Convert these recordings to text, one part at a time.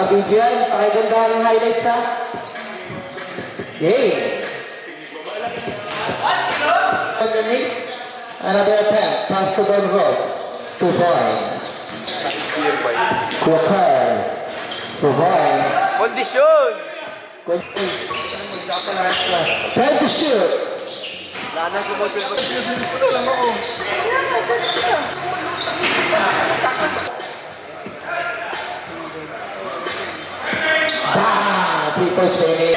Naka-video yan. Pakiganda ng highlights ha. Yay! Another attempt. Pass to Don Road. 2 points. Walker. 2 points. Kondisyon! Time to shoot. Lana sumusunod. Bang! People say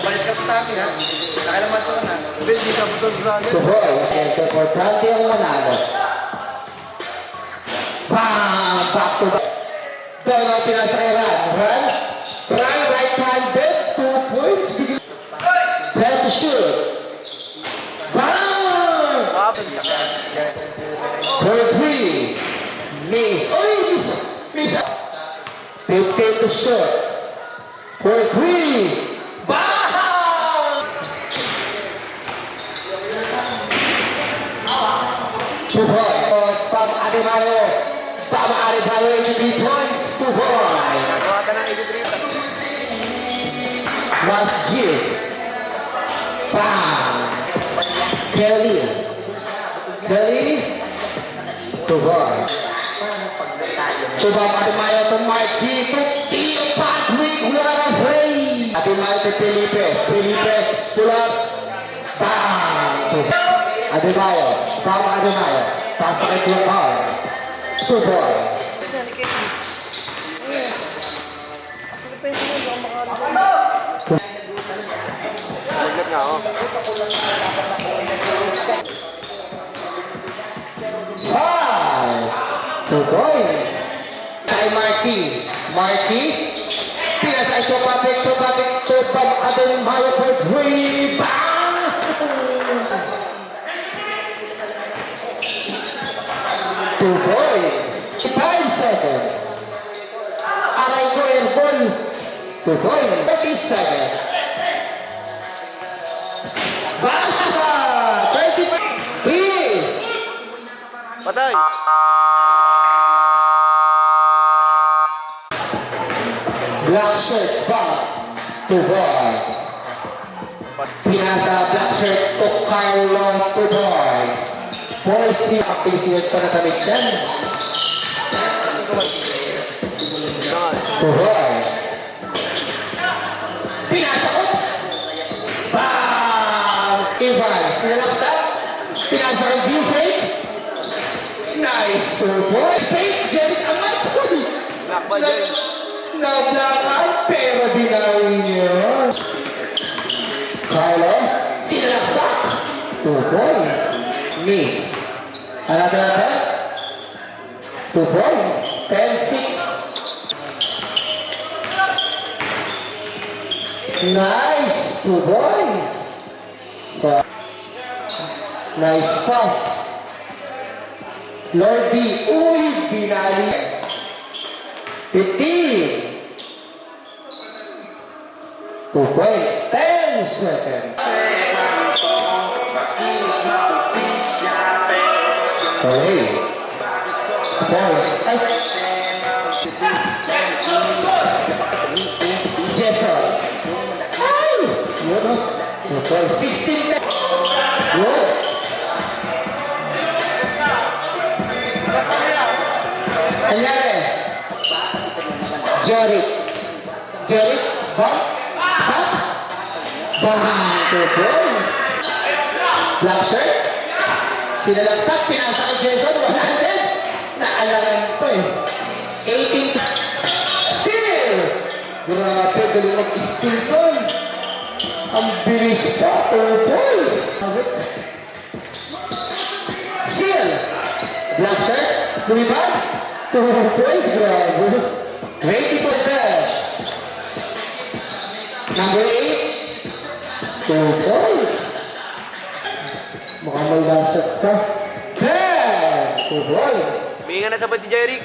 Balik ka sa akin ha. Nakalaman ko na. Hindi ka buto sa akin. 2 points. And so importante ang manalo. Bang! Back to back. Dalawang pinasa kay Ran. Ran. Ran, right-handed. 2 points. Time to shoot. Bang! For 3. Miss. Oy! Miss! Miss! 15 to shoot. For 3. Bang! 2 points. Pam Adebayo. Pam Adebayo in 3 points. 2 points. Nagawa ka ng editrita. Masjid. Bang! Kelly. Kelly. 2 points. Coba Adebayo to Marky. Tio Patrick. What a play! Adebayo to Felipe. Felipe. Pull up. Bang! Adebayo. Pam Adebayo. Pass kay Clopar. 2 points. Naglag nga ako. 5. 2 points. Kay Marky. Marky. Pinasay ko Patrick. To Patrick. To Pam Adebayo for 3. Bang! 2 points. 5 seconds. Aray ko yung ball. 2 points. 30 seconds. Basta! 35. 3. Patay! Black shirt back to boy. Pinasa black shirt to Carlo to boy. Boy, si Apisinet pa na kami dyan. To boy. Pinasa ko. Bang! Ivan, sinalakta. Pinasa ko view fake. Nice to boy. Fake, Jerry Amat. Black ball din. Nablakan, pero dinawi niyo. Carlo, sinalaksak. 2 points. Miss. Another attempt. 2 points. 10-6. Nice. 2 points. So, nice pass. Lordy, uy, binali. 15. 2 points, 10 seconds. Okay. Points. Ay. Jason. Ay! Yun o. 2 points. 16. Yun. Anyari. Jerry. Jerry. Bang. Bang! 2 points. Black shirt. Sinalagsak, pinasa kay Jason. 100. Naalaman ko eh. 18. Steal! Grabe, galing mag-steal doon. Ang bilis pa. 2 points. Steal! Black shirt. Lumipad. 2 points. Grabe. 20 for that. Number 8. 2 points. Mukhang may lasat ka. 10. 2 points. May nga nasabad si Jeric.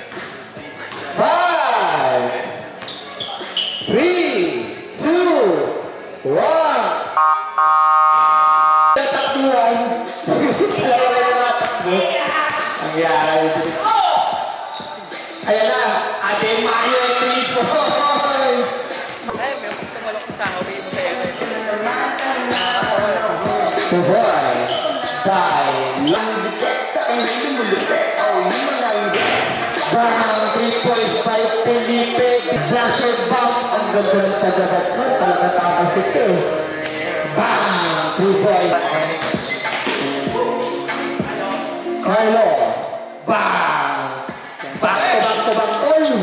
5. 3. 2. 1. Tatakbuhan. Dalawa na yung tatakbo. Ang yari. Ayan na. Adebayo 3 points. Two boys. Five. Bang! 3 points by Felipe. Slasher bomb. Ang ganda ng tagagat mo. Talaga tapos ito eh. Bang! 3 points. Carlo. Bang! Back to back goal.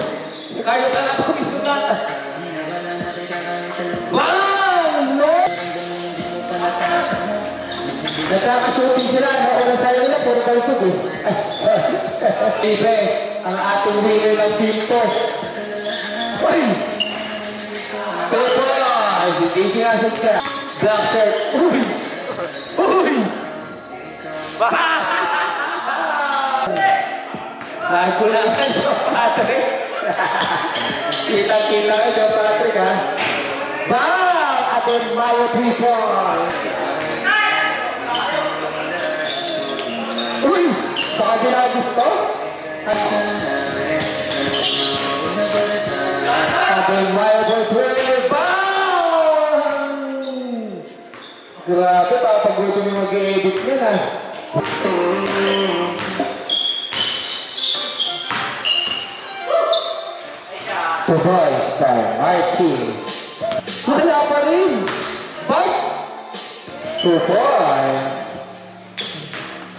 Carlo ka lang ako isulat. Bang! No! Nagkakasutin sila. Nauna sa'yo nila. Puro kayo ito eh. Felipe. Ang ating winner ng team to. Uy! Tupoy! Hindi sinasad ka. Black shirt. Uy! Uy! Nagkulangan siya, Patrick. Kita-kita ka siya, Patrick, ha? Bang! Atin Mayo 3 points. Uy! Sa kanila gusto? Atin Mayo 3 points. Bang! Grabe, papaguto niyo mag-i-edit yan, ha? The voice by Martin. Wala pa rin. But, 2-4.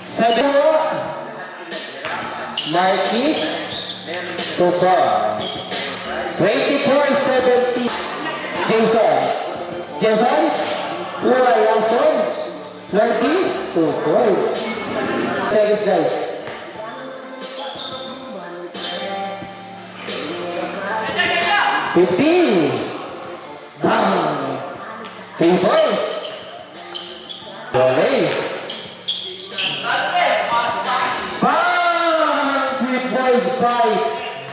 7. Marty. 2-4. 24-17. Jason. Jason. Wilson. 20. 2 points. Seconds, guys. 50. Bang! 3 points. Volley. Bang! 3 points by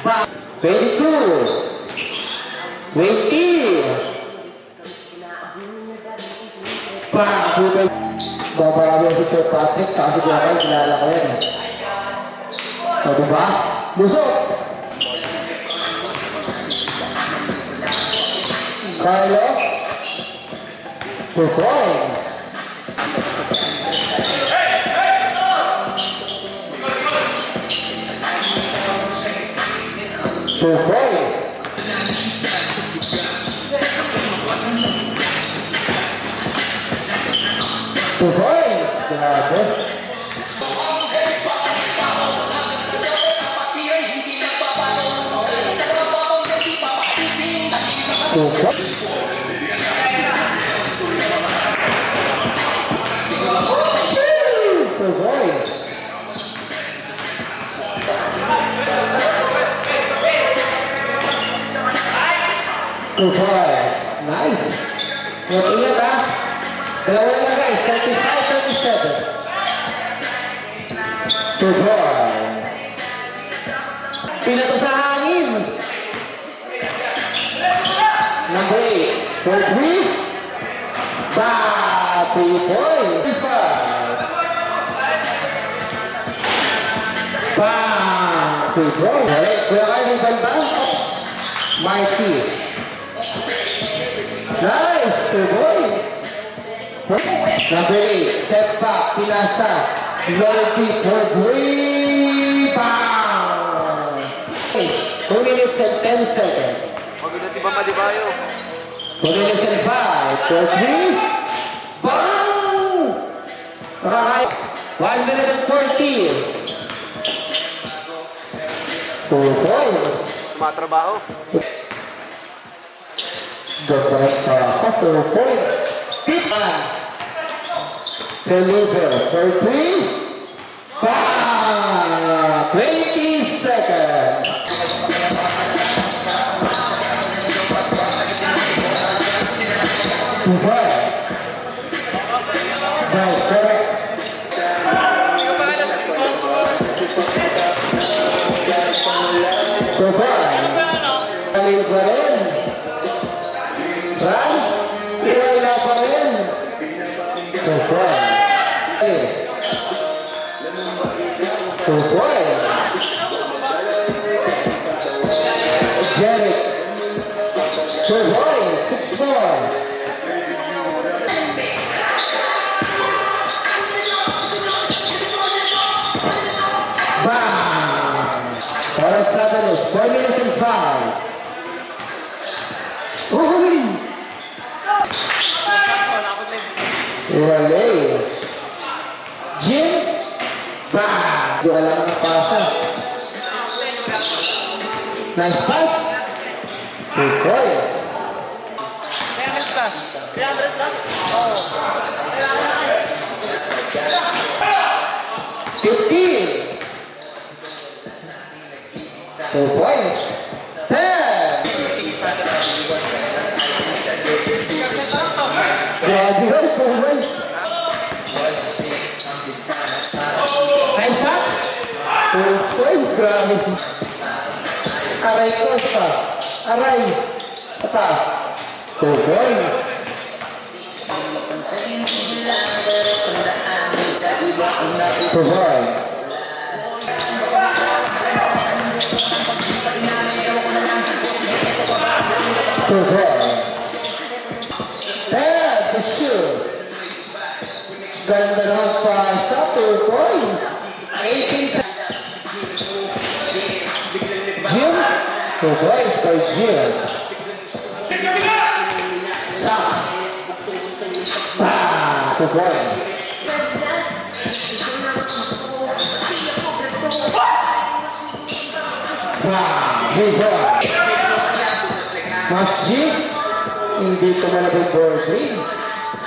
Bang. 22. 20. Bang! 2 points. Babarami si Sir Patrick. Kasi di ako, kilala ko yan. O diba? Lusok. Carlo. 2 points. Two points. Two points. Grabe. Two points. Two points. Two points. Nice. Mag-ingat ha. Dalawa na guys. 35-37. Two points. Pinato sa hangin. Number 8. For 3. Ba! 3 points. 5. Bang! 3 points. Alright, kuya kayo ng banda. Marty. Nice! 2 points. Number 8. Step back. Pilasa. Loyalty for 3. Bang! 2 minutes and 10 seconds. Maganda si Mama Di Bayo. 2 minutes and 5. For 3. Bang! Nakakaya. 1 minute and 40. 2 points. Tumatrabaho. Ganda para sa 2 points. Pitan. Felipe for 3. 5. 20 seconds. 2 points. Right, correct. 2 points. Galing pa rin. Ran? Wala pa rin. 2 points. 2 points. Jeric. 2 points. 6-4. Sabanos, 4 minutes and 5. Uy! Wale. Jim. Bang! Di alam ang pasa. Nice pass. 2 points. 300 plus. 300 plus? Oo. 15. 2 points. 10. Grabe yun, 2 points. Nice shot. 2 points, grabe. Aray ko, pa. Aray. Ata. 2 points. 2 points. Two points. To shoot. Ganda ng pasa, 2 points. 18 Jim, 2 points for Jim. Stop. 2 points. Hey boy. Masjid, hindi ko malabing ball green.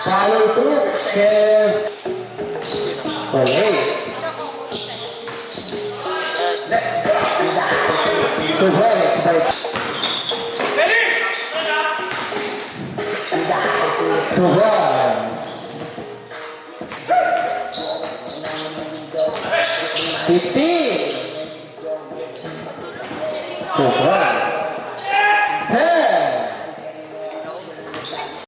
Follow through, Kev. Wale. Two points by... Two points. 15. 2 points.